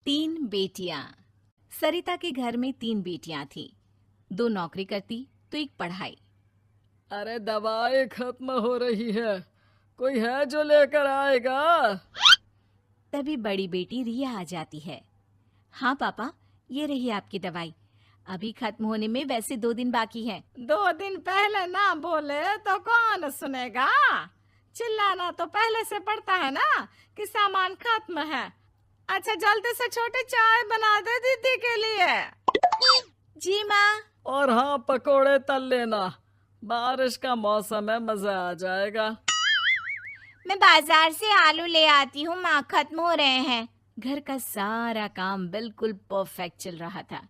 तीन बेटियां। सरिता के घर में तीन बेटियां थीं। दो नौकरी करती तो एक पढ़ाई। अरे दवाई खत्म हो रही है, कोई है जो लेकर आएगा? तभी बड़ी बेटी रिया आ जाती है। हाँ पापा, ये रही आपकी दवाई। अभी खत्म होने में वैसे 2 दिन बाकी है। 2 दिन पहले ना बोले तो कौन सुनेगा? चिल्लाना तो पहले से पड़ता है ना कि सामान खत्म है। अच्छा जल्दी से छोटी चाय बना दे दीदी के लिए। जी माँ। और हाँ, पकोड़े तल लेना, बारिश का मौसम है, मजा आ जाएगा। मैं बाजार से आलू ले आती हूँ माँ, खत्म हो रहे हैं। घर का सारा काम बिल्कुल परफेक्ट चल रहा था।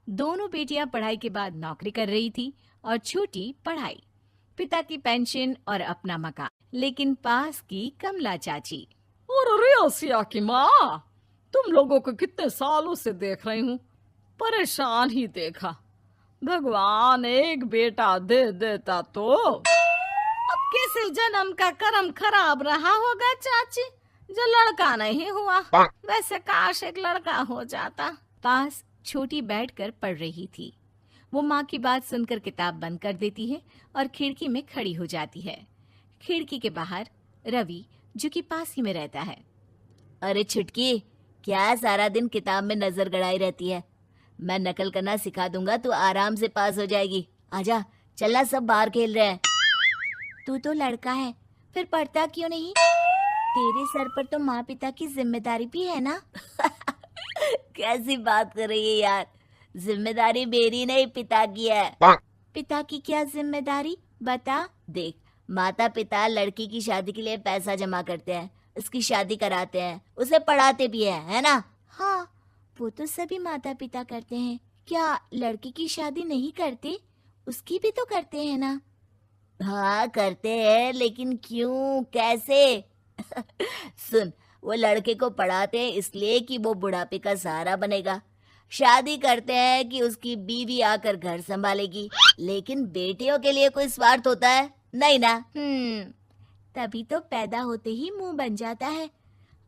दोनों बेटियां पढ़ाई के बाद नौकरी कर रही थी और छोटी पढ़ाई, पिता की पेंशन और अपना मकान। लेकिन पास की कमला चाची। और रियासिया की माँ, तुम लोगों को कितने सालों से देख रही हूँ, परेशान ही देखा। भगवान एक बेटा दे देता तो। अब किसी जन्म का कर्म खराब रहा होगा चाची, जो लड़का नहीं हुआ। वैसे काश एक लड़का हो जाता। पास छोटी बैठकर पढ़ रही थी। वो माँ की बात सुनकर किताब बंद कर देती है और खिड़की में खड़ी हो जाती है। खिड़की के बाहर रवि, जो कि पास ही में रहता है। अरे छुटकी, क्या सारा दिन किताब में नजर गड़ाई रहती है? मैं नकल करना सिखा दूंगा, तू आराम से पास हो जाएगी। आजा, चलना, सब बाहर खेल रहे हैं। तू तो लड़का है, फिर पढ़ता क्यों नहीं? तेरे सर पर तो माँ पिता की जिम्मेदारी भी है ना। कैसी बात कर रही है यार? जिम्मेदारी मेरी नहीं, पिता की है। पिता की क्या जिम्मेदारी, बता। देख, माता पिता लड़की की शादी के लिए पैसा जमा करते हैं, उसकी शादी कराते हैं, उसे पढ़ाते भी है ना? हाँ, वो तो सभी माता पिता करते हैं। क्या लड़की की शादी नहीं करते? उसकी भी तो करते हैं ना। हाँ करते हैं, लेकिन क्यों, कैसे? सुन, वो लड़के को पढ़ाते हैं इसलिए कि वो बुढ़ापे का सहारा बनेगा। शादी करते हैं कि उसकी बीवी आकर घर संभालेगी। लेकिन बेटियों के लिए कोई स्वार्थ होता है? नहीं ना। तभी तो पैदा होते ही मुंह बन जाता है।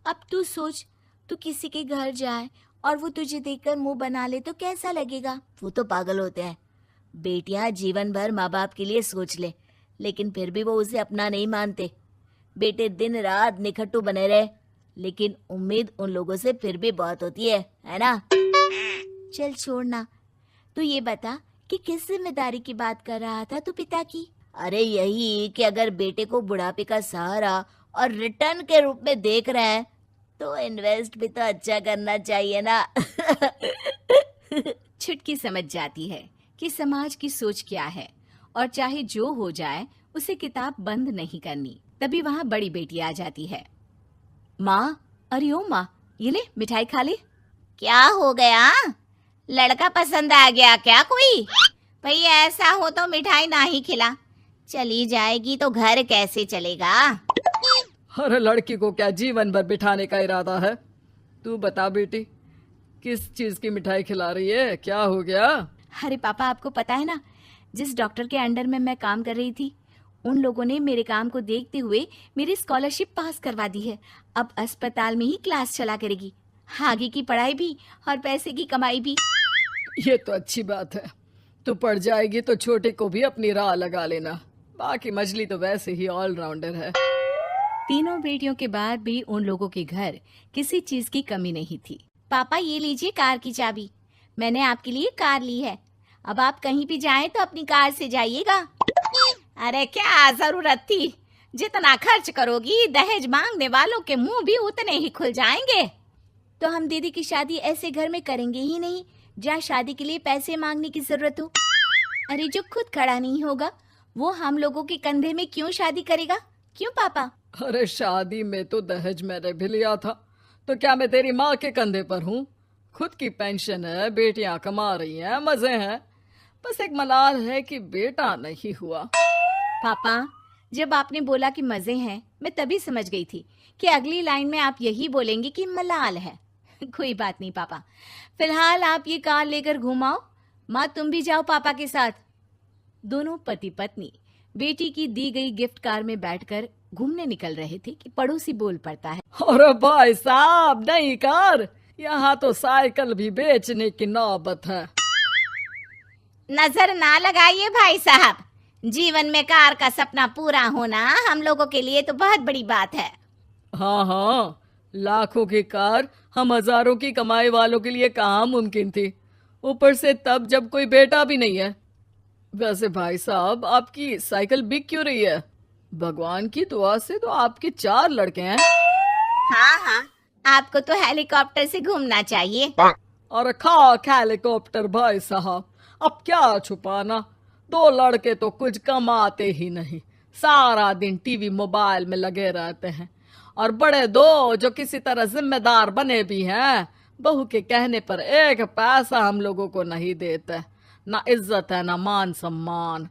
अब तू सोच, तू किसी के घर जाए और वो तुझे देखकर मुंह बना ले तो कैसा लगेगा? वो तो पागल होते हैं। बेटियां जीवन भर माँ बाप के लिए सोच ले, लेकिन फिर भी वो उसे अपना नहीं मानते। बेटे दिन रात निखट्टू बने रहे, लेकिन उम्मीद उन लोगों से फिर भी बहुत होती है ना? चल छोड़ना, तू ये बता कि किस जिम्मेदारी की बात कर रहा था तू पिता की? अरे यही कि अगर बेटे को बुढ़ापे का सहारा और रिटर्न के रूप में देख रहे हैं तो इन्वेस्ट भी तो अच्छा करना चाहिए ना। छुटकी समझ जाती है कि समाज की सोच क्या है और चाहे जो हो जाए उसे किताब बंद नहीं करनी। तभी वहाँ बड़ी बेटी आ जाती है। माँ, अरे ओ माँ, ये ले मिठाई खा ले। क्या हो गया? लड़का पसंद आ गया क्या कोई? भाई ऐसा हो तो मिठाई ना ही खिला। चली जाएगी तो घर कैसे चलेगा? अरे लड़की को क्या जीवन भर बिठाने का इरादा है? तू बता बेटी, किस चीज की मिठाई खिला रही है, क्या हो गया? अरे पापा, आपको पता है ना, जिस डॉक्टर के अंडर में मैं काम कर रही थी, उन लोगों ने मेरे काम को देखते हुए मेरी स्कॉलरशिप पास करवा दी है। अब अस्पताल में ही क्लास चला करेगी, आगे की पढ़ाई भी और पैसे की कमाई भी। ये तो अच्छी बात है। तू पढ़ जाएगी तो छोटे को भी अपनी राह लगा लेना। बाकी मछली तो वैसे ही ऑलराउंडर है। तीनों बेटियों के बाद भी उन लोगों के घर किसी चीज की कमी नहीं थी। पापा ये लीजिए कार की चाबी, मैंने आपके लिए कार ली है। अब आप कहीं भी जाएं तो अपनी कार से जाइएगा। अरे क्या जरूरत थी? जितना खर्च करोगी दहेज मांगने वालों के मुंह भी उतने ही खुल जाएंगे। तो हम दीदी की शादी ऐसे घर में करेंगे ही नहीं जहाँ शादी के लिए पैसे मांगने की जरूरत हो। अरे जो खुद खड़ा नहीं होगा वो हम लोगों के कंधे में क्यों शादी करेगा? क्यों पापा? अरे शादी में तो दहेज मैंने भी लिया था, तो क्या मैं तेरी माँ के कंधे पर हूँ? खुद की पेंशन है, बेटियां कमा रही हैं, मजे हैं। बस एक मलाल है कि बेटा नहीं हुआ। पापा, जब आपने बोला कि मजे हैं, मैं तभी समझ गई थी कि अगली लाइन में आप यही बोलेंगे कि मलाल है। कोई बात नहीं पापा, फिलहाल आप ये कार लेकर घुमाओ। माँ तुम भी जाओ पापा के साथ। दोनों पति पत्नी बेटी की दी गई गिफ्ट कार में बैठकर घूमने निकल रहे थे कि पड़ोसी बोल पड़ता है। अरे भाई साहब, नई कार, यहाँ तो साइकिल भी बेचने की नौबत है। नजर ना लगाइए भाई साहब, जीवन में कार का सपना पूरा होना हम लोगों के लिए तो बहुत बड़ी बात है। हाँ हाँ, लाखों की कार हम हजारों की कमाई वालों के लिए कहाँ मुमकिन थी, ऊपर से तब जब कोई बेटा भी नहीं है। वैसे भाई साहब, आपकी साइकिल बिक क्यों रही है? भगवान की दुआ से तो आपके 4 लड़के हैं। हाँ हाँ, आपको तो हेलीकॉप्टर से घूमना चाहिए। और खाक हेलीकॉप्टर भाई साहब, अब क्या छुपाना, 2 लड़के तो कुछ कमाते ही नहीं, सारा दिन टीवी मोबाइल में लगे रहते हैं। और बड़े 2 जो किसी तरह जिम्मेदार बने भी हैं, बहू के कहने पर 1 पैसा हम लोगों को नहीं देते, ना इज्जत है ना मान सम्मान।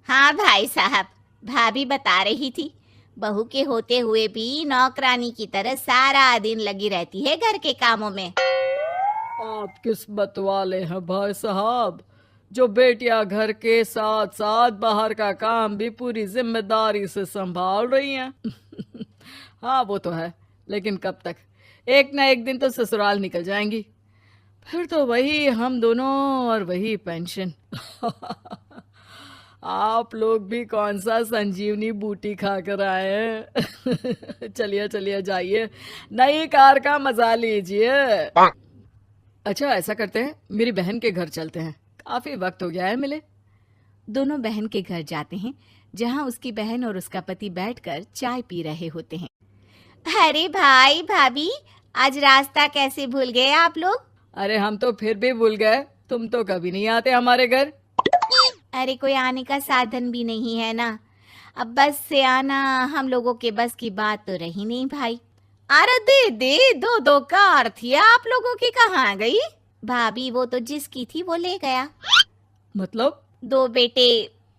हाँ भाई साहब, भाभी बता रही थी, बहू के होते हुए भी नौकरानी की तरह सारा दिन लगी रहती है घर के कामों में। आप किस्मत वाले हैं भाई साहब, जो बेटियां घर के साथ साथ बाहर का काम भी पूरी जिम्मेदारी से संभाल रही हैं। हाँ वो तो है, लेकिन कब तक? एक ना एक दिन तो ससुराल निकल जाएंगी, फिर तो वही हम दोनों और वही पेंशन। आप लोग भी कौन सा संजीवनी बूटी खा कर आए हैं। चलिए चलिए जाइए, नई कार का मजा लीजिए। अच्छा ऐसा करते हैं, मेरी बहन के घर चलते हैं, काफी वक्त हो गया है मिले। दोनों बहन के घर जाते हैं, जहाँ उसकी बहन और उसका पति बैठकर चाय पी रहे होते हैं। अरे भाई भाभी, आज रास्ता कैसे भूल गए आप लोग? अरे हम तो फिर भी भूल गए, तुम तो कभी नहीं आते हमारे घर। अरे कोई आने का साधन भी नहीं है ना, अब बस से आना हम लोगों के बस की बात तो रही नहीं भाई। अरे दीदी, 2 कार थी आप लोगों की, कहाँ गई? भाभी वो तो जिसकी थी वो ले गया। मतलब? 2 बेटे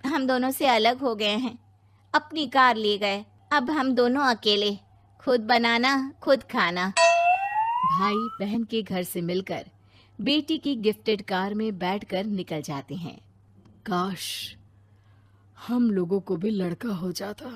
हम दोनों से अलग हो गए हैं, अपनी कार ले गए, अब हम दोनों अकेले, खुद बनाना खुद खाना। भाई बहन के घर से मिलकर बेटी की गिफ्टेड कार में बैठकर निकल जाते हैं। काश हम लोगों को भी लड़का हो जाता।